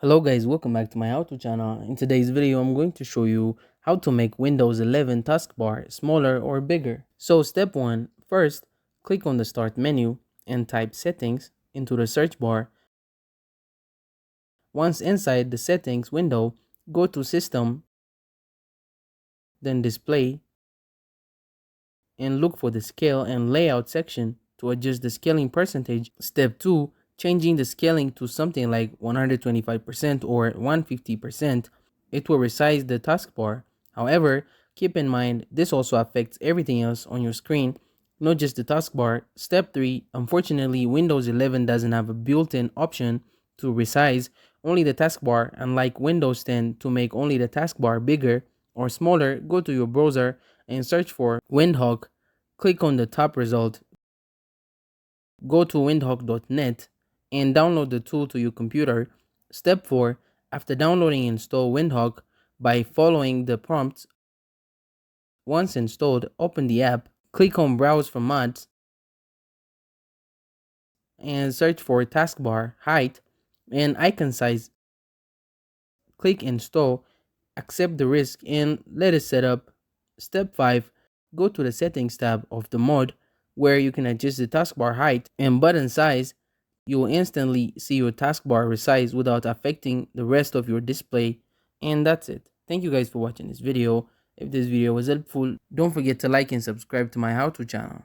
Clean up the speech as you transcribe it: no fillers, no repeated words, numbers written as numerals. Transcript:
Hello guys, welcome back to my how to channel. In today's video, I'm going to show you how to make Windows 11 taskbar smaller or bigger. So step 1, first, click on the start menu and type settings into the search bar. Once inside the settings window, go to system, then display, and look for the scale and layout section to adjust the scaling percentage. Step 2, changing the scaling to something like 125% or 150%. It will resize the taskbar. However, keep in mind this also affects everything else on your screen, not just the taskbar. Step 3, unfortunately, Windows 11 doesn't have a built-in option to resize only the taskbar, unlike Windows 10 to make only the taskbar bigger or smaller. Go to your browser and search for Windhoek. Click on the top result, go to windhoek.net and download the tool to your computer. Step 4, after downloading, install Windhoek by following the prompts. Once installed, open the app, click on Browse for mods, and search for taskbar height and icon size. Click install, accept the risk, and let it set up. Step 5, go to the settings tab of the mod where you can adjust the taskbar height and button size. You will instantly see your taskbar resize without affecting the rest of your display. And that's it. Thank you guys for watching this video. If this video was helpful, don't forget to like and subscribe to my how to channel.